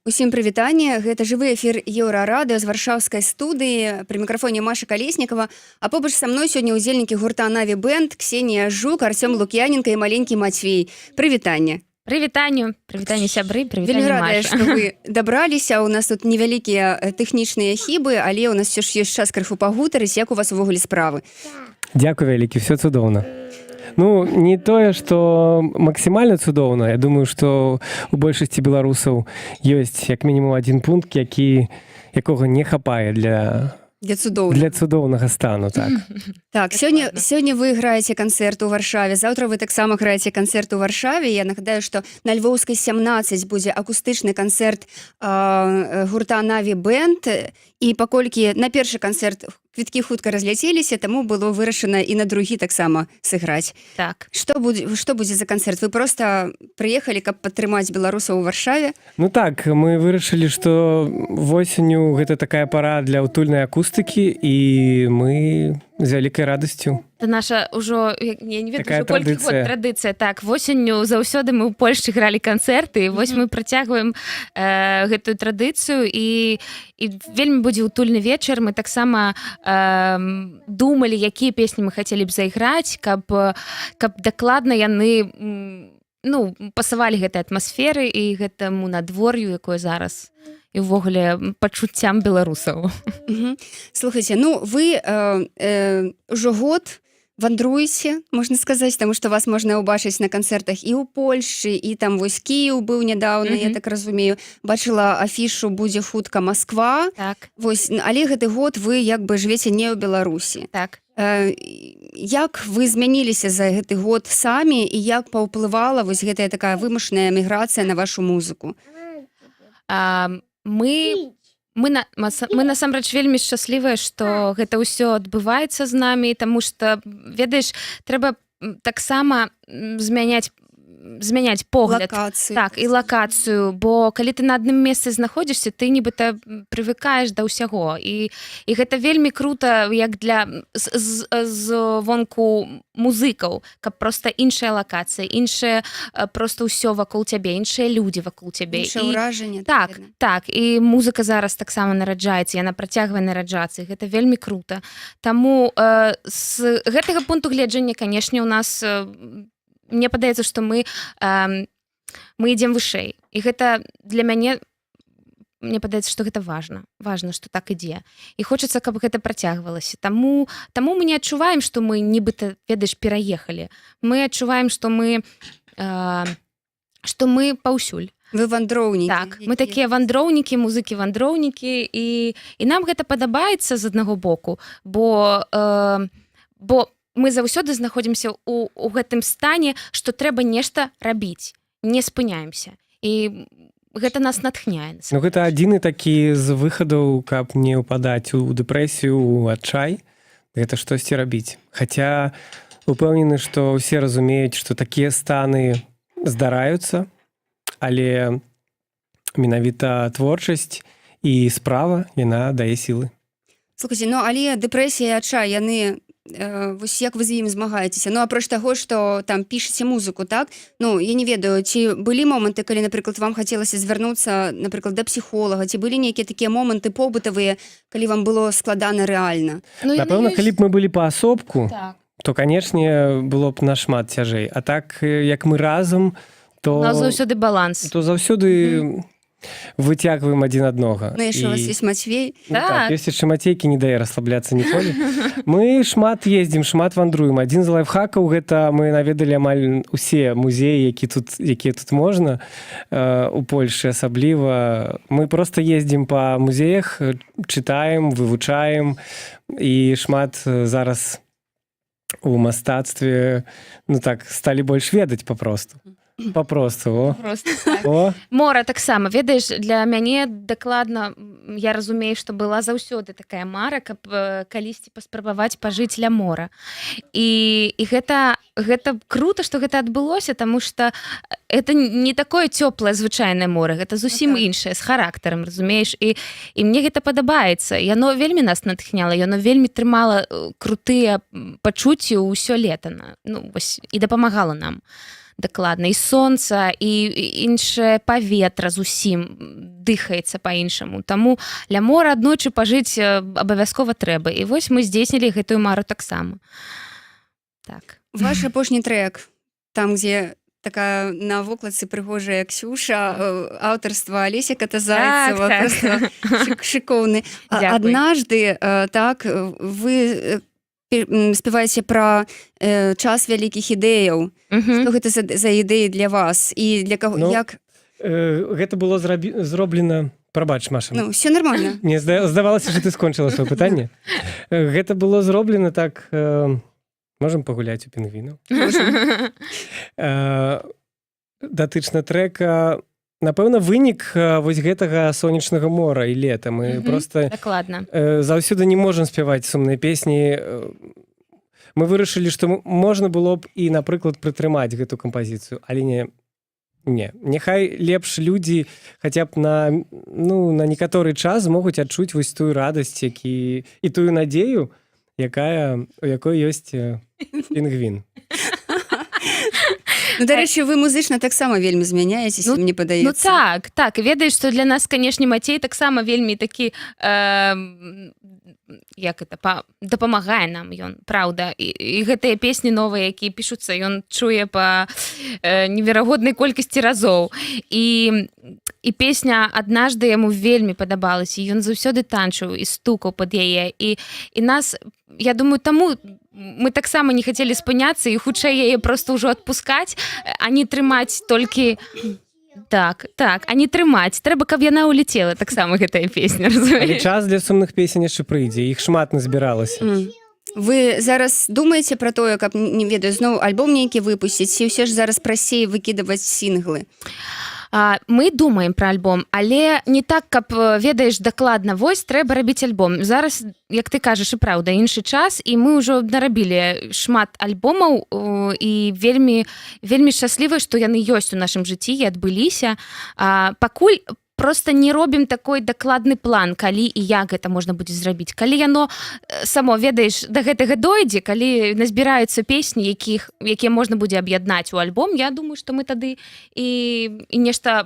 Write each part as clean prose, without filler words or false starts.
Усім прывітанне, гэта жывы эфір Еўрарадыё з варшаўскай студыі, пры мікрафоне Маша Калеснікава, а побач са мной сёння ўдзельнікі гурта Наві Бэнд, Ксенія Жук, Арсём Лук'яненка і маленькі Мацвей. Прывітанне. Прывітанне сябры, прывітанне Вельмі радая, Маша. што вы дабраліся, у нас тут невялікія тэхнічныя хібы, але ў нас все ж ёсць час крыху пагутарыць, як у вас увогуле справы. Дзякуй вялікі, все цудоўна. Ну, не тое, што максімальна цудоўна. Я думаю, што у большасці беларусаў ёсць як мінімум адзін пункт, якога не хапае для цудоўнага стану. Так, так сёння вы граеце канцэрт у Варшаве, заўтра вы таксама граеце канцэрт у Варшаве. Я нагадаю, што на Львоўскай 17 будзе акустычны канцэрт гурта Наві Бэнд, і паколькі на першы канцэрт квіткі хутка разляцеліся, таму было вырашана і на другі таксама сыграць. Так. Што будзе за канцэрт? Вы проста прыехалі, каб падтрымаць беларусаў у Варшаве? Ну так, мы вырашылі, што восенню гэта такая пара для утульнай акустыкі, і мы з вялікай радасцю. Это наша ўжо, я не ведаю, такая колькі год традыцыя. Так, восенню заўсёды мы ў Польшчы гралі канцэрты, і вось мы працягваем гэтую традыцыю, і вельмі будзе утульны вечар. Мы таксама думалі, якія песні мы хацелі б зайграць, каб дакладна яны пасавалі гэтай атмасферы і гэтаму надвор'ю, якое зараз, і ўвогуле пачуццям беларусаў. Слухайце, вы ўжо год вандруеце, можна сказаць, таму што вас можна ўбачыць на канцэртах і ў Польшчы, і там вось Кіеў быў нядаўна, я так разумею. Бачыла афішу «Будзе хутка Масква». Так. Вось, але гэты год вы як бы жывеце не ў Беларусі. Так. Як вы змяніліся за гэты год самі, і як паўплывала вось гэтая такая вымушаная міграцыя на вашу музыку? Мы насамрэч вельмі шчаслівыя, што гэта ўсё адбываецца з намі, таму што, ведаеш, трэба таксама змяняць погляд. Лакацыю. Так, і лакацыю, бо калі ты на адным месцы знаходзішся, ты нібыта прывыкаеш да ўсяго. І гэта вельмі крута, як для звонку музыкаў, каб проста іншая лакацыя, іншае проста ўсё вакол цябе, іншыя людзі вакол цябе. Іншае ўражанне. Так, і музыка зараз таксама нараджаецца, яна працягвае нараджацца, і гэта вельмі крута. Таму з гэтага пункту гледжання, канешне, у нас мне падаецца, што мы ідзем вышэй. І гэта для мяне, мне падаецца, што гэта важна, што так ідзе. І хочацца, каб гэта працягвалася. Таму мы не адчуваем, што мы нібыта, ведаеш, пераехалі. Мы адчуваем, што мы паўсюль. Вы вандроўнікі. Так, мы такія вандроўнікі, музыкі-вандроўнікі, і нам гэта падабаецца з аднаго боку, бо мы заўсёды знаходзімся ў гэтым стане, што трэба нешта рабіць, не спыняемся. І гэта нас натхняе. Ну, гэта адзіны такі з выхадаў, каб не ўпадаць у дэпрэсію, у адчай, гэта штосьці рабіць. Хаця упэўнены, што ўсе разумеюць, што такія станы здараюцца, але менавіта творчасць і справа, яна дае сілы. Слухайце, але дэпрэсія і адчай, яны вось як вы з ім змагаецеся? Апроч таго, што там пішаце музыку, так? Я не ведаю, ці былі моманты, калі, напрыклад, вам хацелася звярнуцца, напрыклад, да псіхолага, ці былі нейкія такія моманты побытавыя, калі вам было складана рэальна? Напэўна, калі б мы былі паасобку, то, канешне, было б нашмат цяжэй. А так, як мы разам, то заўсёды баланс. То заўсёды выцягваем адзін аднога. Яшчэ у вас ёсць Мацвей. Так, ёсць яшчэ Мацейкі, не дае расслабляцца ніколі. Мы шмат ездзім, шмат вандруем. Адзін з лайфхакаў гэта мы наведалі амаль усе музеі, якія тут можна, у Польшчы асабліва. Мы проста ездзім па музеях, чытаем, вывучаем, і шмат зараз у мастацтве сталі больш ведаць папросту. Папросту. Мора таксама, ведаеш, для мяне дакладна, я разумею, што была заўсёды такая мара, каб калісьці паспрабаваць пажыць ля мора. І гэта крута, што гэта адбылося, таму што это не такое цёплае звычайнае мора, гэта зусім іншае, з характарам, разумееш? І мне гэта падабаецца. Яно вельмі нас натхняла, яно вельмі трымала крутыя пачуцці ўсё лета. І дапамагала нам. дакладна, і сонца, і іншае паветра зусім дыхаецца па-іншаму. Таму ля мора аднойчы пажыць абавязкова трэба. І вось мы здзейснілі гэтую мару таксама. Так. Ваш апошні трек, там, дзе такая на вокладцы прыгожая Ксюша, аўтарства Алеся Катазайцева, Так, просто шыкоўны. Дзякуй. Аднажды, так, вы спяваеце пра час вялікіх ідэяў. Мгм. Што гэта за ідэі для вас? І для каго? Ну, Як? Гэта было зроблена... Прабач, Маша. Ну, все нормально. Мне здавалася, што ты скончыла сваё пытанне. Гэта было зроблена так... Можам пагуляць у пінгвінаў? Датычна трэка, напэўна, вынік вось гэтага сонечнага мора і лета. Мы просто Дакладна. заўсёды не можам спяваць сумныя песні. Мы вырашылі, што можна было б і, напрыклад, прытрымаць гэту кампазіцыю, але не. Няхай лепш людзі хаця б на некаторы час могуць адчуць вось тую радасць і тую надзею, у якой ёсць пінгвін. Ну, дарэчы, вы музычна таксама вельмі змяняецеся, мне падаецца. Ну так, і ведаеш, што для нас, канешне, Мацей таксама вельмі такі дапамагае нам ён, праўда. І гэтыя песні новыя, якія пішуцца, ён чуе па неверагоднай колькасці разоў. І песня «Аднажды» яму вельмі падабалася, і ён заўсёды танчыў і стукаў пад яе. І нас, я думаю, таму мы таксама не хацелі спыняцца і хутчэй яе проста ўжо адпускаць, а не трымаць толькі... Так, а не трымаць. Трэба, каб яна ўляцела, таксама гэтая песня, разумееш? Але час для сумных песень яшчэ прыйдзе, іх шмат назбіралася. Вы зараз думаеце пра тое, каб, не ведаю, зноў альбом нейкі выпусціць, ці ўсё ж зараз прасцей выкідаваць сінглы? Мы думаем пра альбом, але не так, каб, ведаеш, дакладна, вось, трэба рабіць альбом. Зараз, як ты кажаш, і праўда, іншы час, і мы ўжо нарабілі шмат альбомаў, і вельмі шчаслівыя, што яны ёсць у нашым жыцці і адбыліся. Пакуль просто не робім такой дакладны план, калі і як гэта можна будзе зрабіць. Калі яно само, ведаеш, да гэтага дойдзе, калі назбіраюцца песні, якія можна будзе аб'яднаць у альбом, я думаю, што мы тады і нешта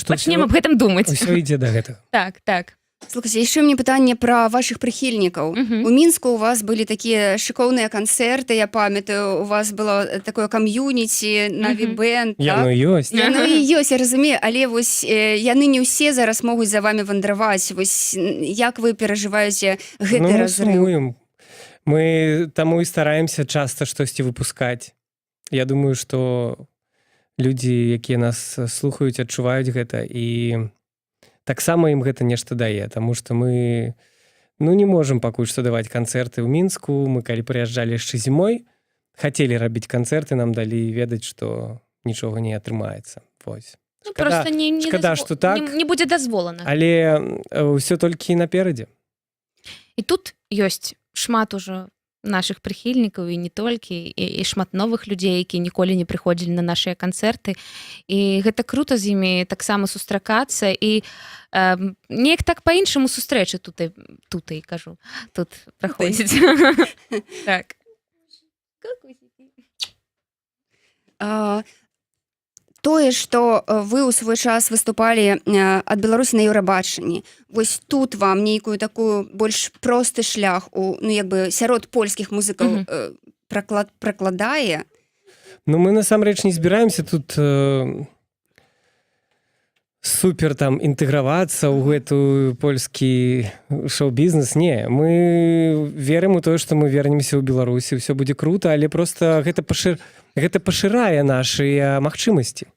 пачнем аб гэтым думаць. Усё ідзе да гэтага. Так. Слухайце, яшчэ мне пытанне пра вашых прыхільнікаў. У Мінску у вас былі такія шыкоўныя канцэрты, я памятаю, у вас было такое кам'юніці, Наві-бэнд, так? Яно ёсць. Яно і ёсць, я разумею, але вось яны не ўсе зараз могуць за вамі вандраваць. Вось як вы перажываеце гэты разрыв? Сумуем. Мы таму і стараемся часта штосьці выпускаць. Я думаю, што людзі, якія нас слухаюць, адчуваюць гэта, і таксама ім гэта нешта дае, таму што мы не можам пакуль што даваць канцэрты ў Мінску. Мы калі прыязджалі яшчэ зімой, хацелі рабіць канцэрты, нам далі ведаць, што нічога не атрымаецца. Вось. Шкада, што так. Не будзе дазволана. Але ўсё толькі наперадзе. І тут ёсць шмат ужо наших прыхільнікаў і не толькі, і шмат новых людзей, якія ніколі не прыходзілі на нашыя канцэрты. І гэта крута з імі таксама сустракацца, і неяк так па-іншаму сустрэчы тут кажу, тут праходзіць. Так. Тое, што вы ў свой час выступалі ад Беларусі на Еўрабачанні, вось тут вам нейкую такую больш просты шлях сярод польскіх музыкаў пракладае? Ну, мы насамрэч не збіраемся тут супер там інтэгравацца ў гэту польскі шоу-бізнес. Не, мы верым у тое, што мы вернемся ў Беларусі, ўсё будзе крута, але проста гэта пашырае нашыя магчымасці.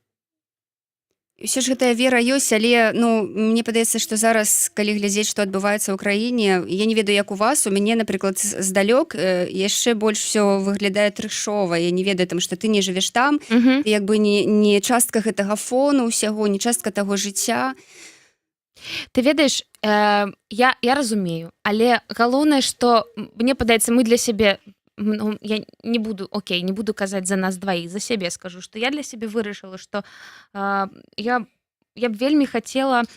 Усё ж гэтая вера ёсць, але мне падаецца, што зараз, калі глядзець, што адбываецца ў краіне, я не ведаю, як у вас, у мяне, напрыклад, здалёк яшчэ больш усё выглядае трэшова. Я не ведаю, што ты не жывеш там, ты як бы не частка гэтага фону ўсяго, не частка таго жыцця. Ты ведаеш, я разумею, але галоўнае, што мне падаецца, мы для сябе, я не буду казаць за нас дваіх, за сябе скажу, што я для сябе вырашыла, што я б вельмі хацела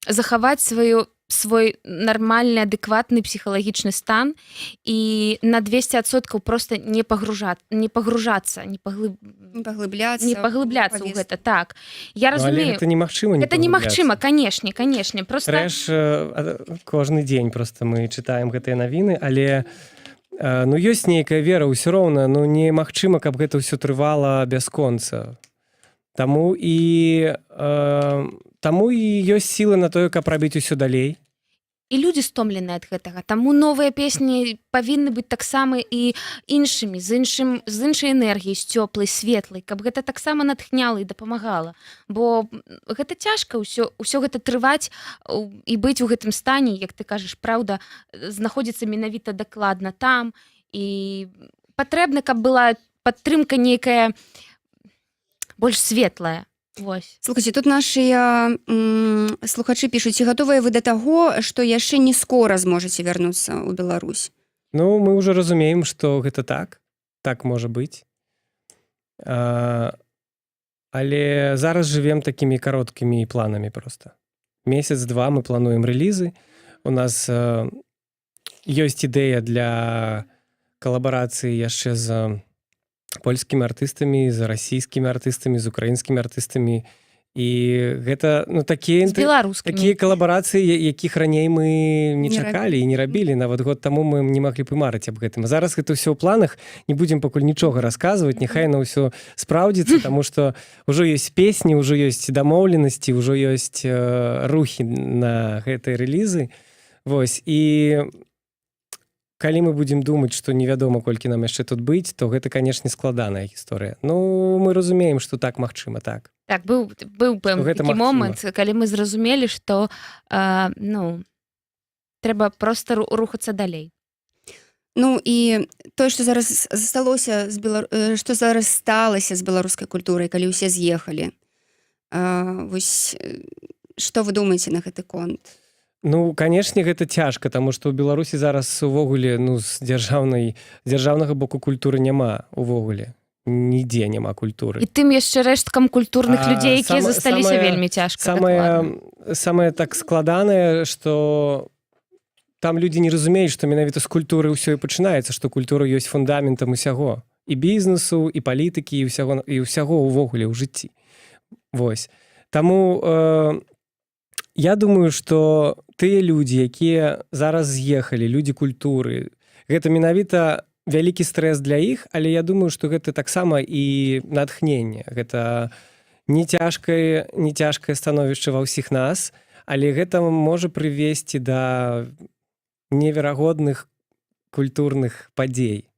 захаваць свой нармальны, адэкватны псіхалагічны стан і на 200% просто не пагружацца, Не паглыбляцца не паглыбляцца ў павестку. гэта, так. Я Ну, але разумею, гэта немагчыма не гэта немагчыма, канешне, просто Трэш кожны дзень просто мы чытаем гэтыя навіны, але ну ёсць нейкая вера ўсё роўна, ну немагчыма, каб гэта ўсё трывала бясконца. Таму і ёсць сілы на тое, каб рабіць усё далей. і людзі стомленыя ад гэтага. Таму новыя песні павінны быць таксама і іншымі, з іншай энергіяй, з цёплай, светлай, каб гэта таксама натхняла і дапамагала. Бо гэта цяжка ўсё гэта трываць і быць у гэтым стане, як ты кажаш, праўда, знаходзіцца менавіта дакладна там. І патрэбна, каб была падтрымка нейкая больш светлая. Вось. Слухайце, тут нашыя слухачы пішуць, ці гатовыя вы да таго, што яшчэ не скора зможаце вярнуцца ў Беларусь? Ну, мы ўжо разумеем, што гэта так можа быць. Але зараз жывем такімі кароткімі планамі проста. Месяц-два мы плануем рэлізы. У нас ёсць ідэя для калабарацыі яшчэ з польскімі артыстамі, з расійскімі артыстамі, з украінскімі артыстамі. І гэта такія калабарацыі, якіх раней мы не чакалі і не рабілі. Нават год таму мы не маглі б і марыць аб гэтым. Зараз гэта ўсё ў планах, не будзем пакуль нічога расказваць, няхай на ўсё спраўдзіцца, таму што ўжо ёсць песні, ўжо ёсць дамоўленасці, ўжо ёсць рухі на гэтыя рэлізы. Вось, і калі мы будзем думаць, што невядома, колькі нам яшчэ тут быць, то гэта, канешне, складаная гісторыя. Ну, мы разумеем, што так магчыма, так. Так, быў такі момант, калі мы зразумелі, што трэба проста рухацца далей. Ну, і тое, што зараз што зараз сталася з беларускай культурай, калі ўсе з'ехалі. Вось, што вы думаеце на гэты конт? Ну, канешне, гэта цяжка, таму што ў Беларусі зараз увогуле з дзяржаўнага боку культуры няма увогуле. Нідзе няма культуры. І тым яшчэ рэшткам культурных людзей, якія засталіся, вельмі цяжка. Самае так складанае, што там людзі не разумеюць, што менавіта з культуры ўсё і пачынаецца, што культура ёсць фундаментам усяго. І бізнесу, і палітыкі, і ўсяго ўвогуле ў жыцці. Вось. Таму я думаю, што тыя людзі, якія зараз з'ехалі, людзі культуры, гэта менавіта вялікі стрэс для іх, але я думаю, што гэта таксама і натхненне. Гэта не цяжкае становішча ва ўсіх нас, але гэта можа прывесці да неверагодных культурных падзей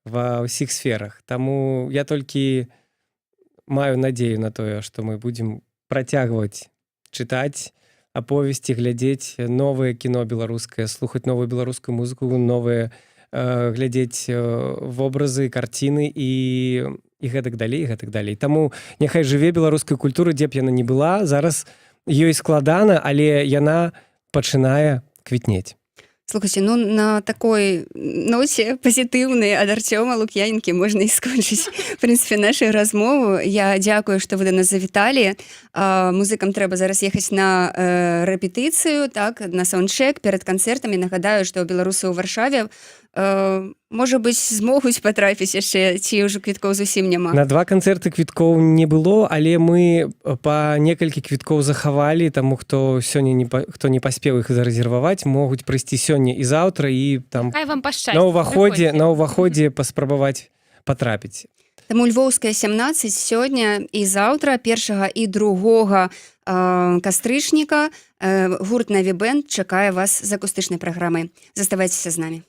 ва ўсіх сферах. Таму я толькі маю надзею на тое, што мы будзем працягваць чытаць аповесці, глядзець новае кіно беларускае, слухаць новую беларускую музыку, новыя глядзець вобразы, карціны і гэтак далей. Таму няхай жыве беларуская культура, дзе б яна не была. Зараз ёй складана, але яна пачынае квітнець. Слухайце, на такой ноце пазітыўнай ад Арцёма Лук'яненкі можна і скончыць, в прынцыпе, нашу размову. Я дзякую, што вы да нас завіталі. Музыкам трэба зараз ехаць на рэпетыцыю, так, на саундчэк перад канцэртамі. Нагадаю, што беларусы ў Варшаве, можа быць, змогуць патрапіць яшчэ, ці ўжо квіткоў зусім няма? На 2 канцэрты квіткоў не было, але мы па некалькі квіткоў захавалі, таму хто сёння хто не паспеў іх зарэзерваваць, могуць прыйсці сёння і заўтра, і там на ўваходзе паспрабаваць патрапіць. Таму Львоўская 17 сёння і заўтра, 1 і 2 кастрычніка, гурт Наві Бэнд чакае вас з акустычнай праграмай. Заставайцеся з намі.